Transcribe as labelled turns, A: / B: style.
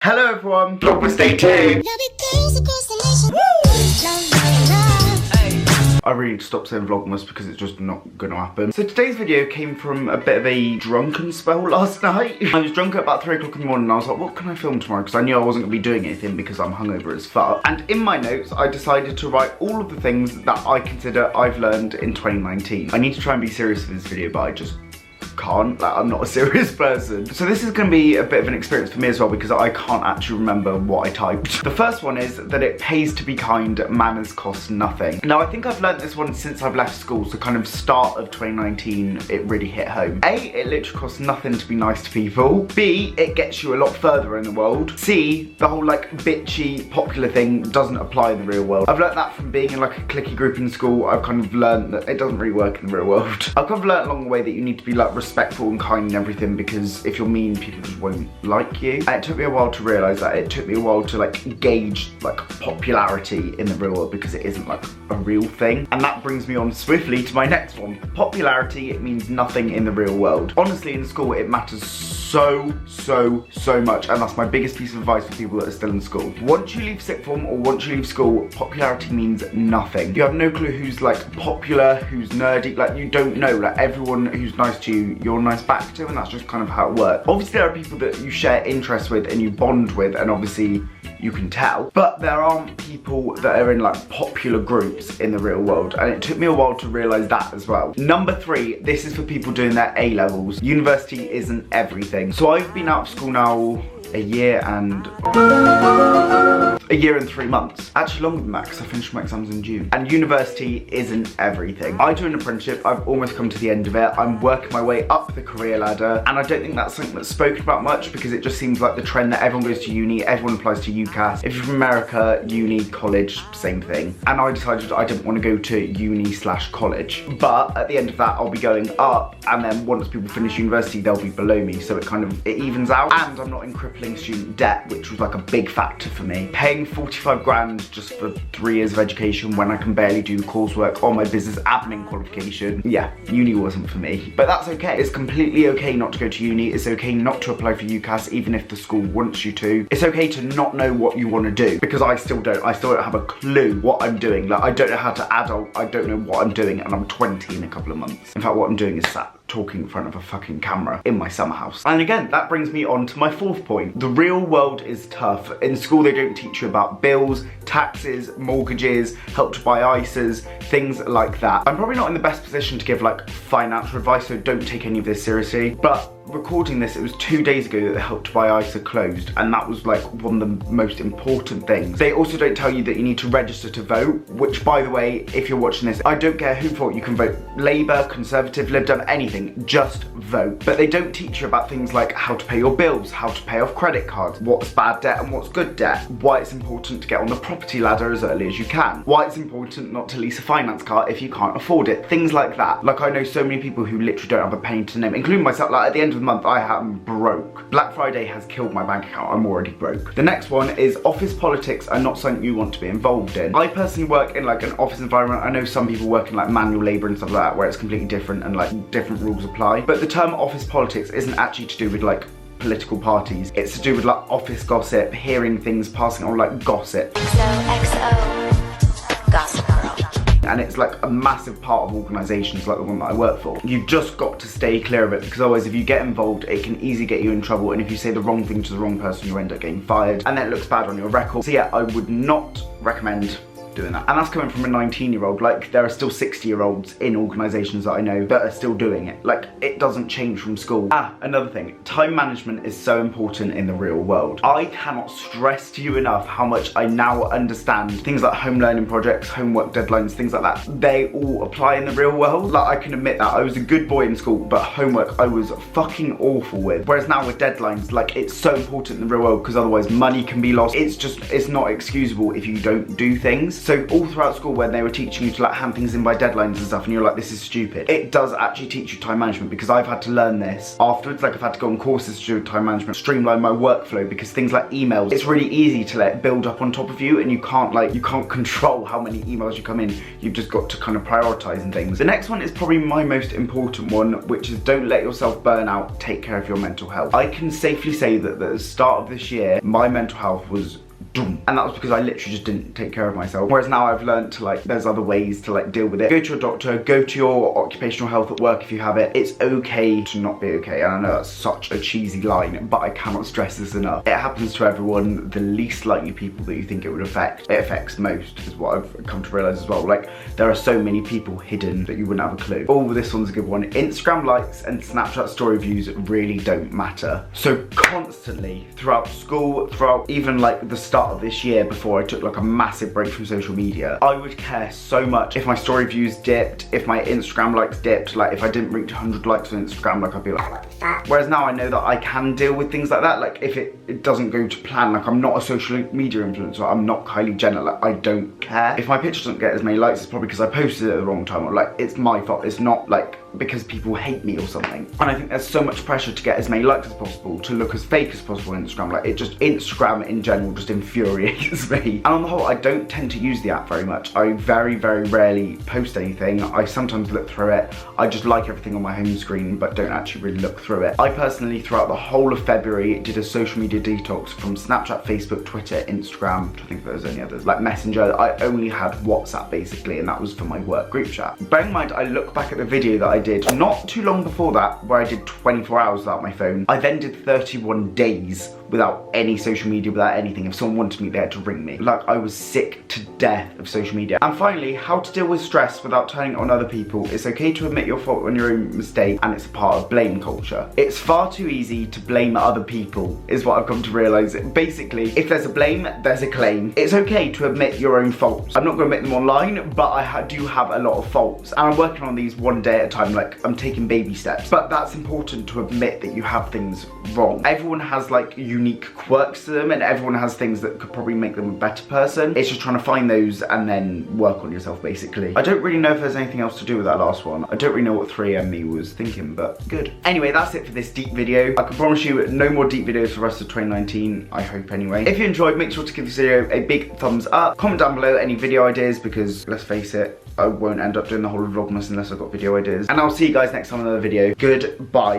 A: Hello everyone, Vlogmas Day 2. I really need to stop saying Vlogmas because it's just not gonna happen. So today's video came from a bit of a drunken spell last night. I was drunk at about 3 o'clock in the morning and I was like, what can I film tomorrow? Because I knew I wasn't gonna be doing anything because I'm hungover as fuck. And in my notes, I decided to write all of the things that I consider I've learned in 2019. I need to try and be serious with this video, but I just can't. Like, I'm not a serious person. So this is going to be a bit of an experience for me as well because I can't actually remember what I typed. The first one is that it pays to be kind, manners cost nothing. Now I think I've learnt this one since I've left school, so kind of start of 2019 it really hit home. A, it literally costs nothing to be nice to people. B, it gets you a lot further in the world. C, the whole like bitchy popular thing doesn't apply in the real world. I've learnt that from being in like a cliquey group in school. I've kind of learnt that it doesn't really work in the real world. I've kind of learnt along the way that you need to be like respectful and kind and everything, because if you're mean, people just won't like you. And it took me a while to realise that. It took me a while to like gauge like popularity in the real world, because it isn't like a real thing. And that brings me on swiftly to my next one. Popularity, it means nothing in the real world. Honestly, in school it matters so much, and that's my biggest piece of advice for people that are still in school. Once you leave sixth form or once you leave school, popularity means nothing. You have no clue who's like popular, who's nerdy, like you don't know. Like everyone who's nice to you, you're nice back to, and that's just kind of how it works. Obviously there are people that you share interests with and you bond with, and obviously you can tell, but there aren't people that are in like popular groups in the real world, and it took me a while to realise that as well. Number 3, this is for people doing their A-levels. University isn't everything. So I've been out of school now a year and 3 months. Actually longer than that because I finished my exams in June. And university isn't everything. I do an apprenticeship, I've almost come to the end of it. I'm working my way up the career ladder, and I don't think that's something that's spoken about much because it just seems like the trend that everyone goes to uni, everyone applies to UCAS. If you're from America, uni, college, same thing. And I decided I didn't want to go to uni/college. But at the end of that, I'll be going up, and then once people finish university, they'll be below me. So it evens out, and I'm not in crippling student debt, which was like a big factor for me. Paying 45 grand just for 3 years of education when I can barely do coursework on my business admin qualification. Yeah, uni wasn't for me. But that's okay. It's completely okay not to go to uni. It's okay not to apply for UCAS even if the school wants you to. It's okay to not know what you want to do, because I still don't. I still don't have a clue what I'm doing. Like, I don't know how to adult. I don't know what I'm doing, and I'm 20 in a couple of months. In fact, what I'm doing is sat talking in front of a fucking camera in my summer house. And again, that brings me on to my 4th point. The real world is tough. In school, they don't teach you about bills, taxes, mortgages, help to buy ISAs, things like that. I'm probably not in the best position to give like financial advice, so don't take any of this seriously. But recording this, it was 2 days ago that the help to buy ISA closed, and that was like one of the most important things. They also don't tell you that you need to register to vote, which, by the way, if you're watching this, I don't care who for, you can vote Labour, Conservative, Lib Dem, anything, just vote. But they don't teach you about things like how to pay your bills, how to pay off credit cards, what's bad debt and what's good debt, why it's important to get on the property ladder as early as you can, why it's important not to lease a finance car if you can't afford it, things like that. Like, I know so many people who literally don't have a penny to name, including myself. Like, at the end of the month, I am broke. Black Friday has killed my bank account. I'm already broke. The next one is office politics are not something you want to be involved in. I personally work in like an office environment. I know some people work in like manual labour and stuff like that, where it's completely different and like different rules apply. But the term office politics isn't actually to do with like political parties. It's to do with like office gossip, hearing things, passing on like gossip. XOXO Gossip Girl. And it's like a massive part of organisations like the one that I work for. You've just got to stay clear of it, because otherwise if you get involved, it can easily get you in trouble, and if you say the wrong thing to the wrong person, you end up getting fired, and then it looks bad on your record. So yeah, I would not recommend doing that. And that's coming from a 19-year-old. Like, there are still 60-year-olds in organisations that I know that are still doing it. Like, it doesn't change from school. Another thing, time management is so important in the real world. I cannot stress to you enough how much I now understand things like home learning projects, homework deadlines, things like that. They all apply in the real world. Like, I can admit that I was a good boy in school, but homework I was fucking awful with. Whereas now with deadlines, like, it's so important in the real world, because otherwise money can be lost. It's not excusable if you don't do things. So all throughout school when they were teaching you to like hand things in by deadlines and stuff and you're like, this is stupid, it does actually teach you time management, because I've had to learn this afterwards. Like I've had to go on courses to do time management, streamline my workflow, because things like emails, it's really easy to let it build up on top of you and you can't control how many emails you come in. You've just got to kind of prioritize and things. The next one is probably my most important one, which is don't let yourself burn out, take care of your mental health. I can safely say that at the start of this year, my mental health was doom. And that was because I literally just didn't take care of myself. Whereas now I've learned to like, there's other ways to like deal with it. Go to your doctor, go to your occupational health at work if you have it. It's okay to not be okay. And I know that's such a cheesy line, but I cannot stress this enough. It happens to everyone. The least likely people that you think it would affect, it affects most, is what I've come to realize as well. Like there are so many people hidden that you wouldn't have a clue. Oh, this one's a good one. Instagram likes and Snapchat story views really don't matter. So constantly throughout school, throughout even like the start of this year, before I took like a massive break from social media, I would care so much if my story views dipped, if my Instagram likes dipped, like if I didn't reach 100 likes on Instagram, like I'd be like, what the fuck? Whereas now I know that I can deal with things like that. Like if it doesn't go to plan, like I'm not a social media influencer, I'm not Kylie Jenner, like I don't care. If my picture doesn't get as many likes, it's probably because I posted it at the wrong time, or like it's my fault. It's not like because people hate me or something. And I think there's so much pressure to get as many likes as possible, to look as fake as possible on Instagram. Like it just, Instagram in general just infuriates me. And on the whole, I don't tend to use the app very much. I very, very rarely post anything. I sometimes look through it. I just like everything on my home screen, but don't actually really look through it. I personally, throughout the whole of February, did a social media detox from Snapchat, Facebook, Twitter, Instagram. I think there was any others, like Messenger. I only had WhatsApp basically, and that was for my work group chat. Bear in mind, I look back at the video that I did not too long before that, where I did 24 hours without my phone. I then did 31 days without any social media, without anything. If someone wanted me, they had to ring me. Like I was sick to death of social media. And finally, how to deal with stress without turning it on other people. It's okay to admit your fault on your own mistake, and it's a part of blame culture. It's far too easy to blame other people, is what I've come to realise. Basically, if there's a blame, there's a claim. It's okay to admit your own faults. I'm not gonna admit them online, but I do have a lot of faults. And I'm working on these one day at a time, like I'm taking baby steps. But that's important to admit that you have things wrong. Everyone has like unique quirks to them, and everyone has things that could probably make them a better person. It's just trying to find those and then work on yourself basically. I don't really know if there's anything else to do with that last one. I don't really know what 3am me was thinking, but good. Anyway, that's it for this deep video. I can promise you no more deep videos for the rest of 2019, I hope anyway. If you enjoyed, make sure to give this video a big thumbs up. Comment down below any video ideas, because let's face it, I won't end up doing the whole Vlogmas unless I've got video ideas. And I'll see you guys next time in another video. Goodbye.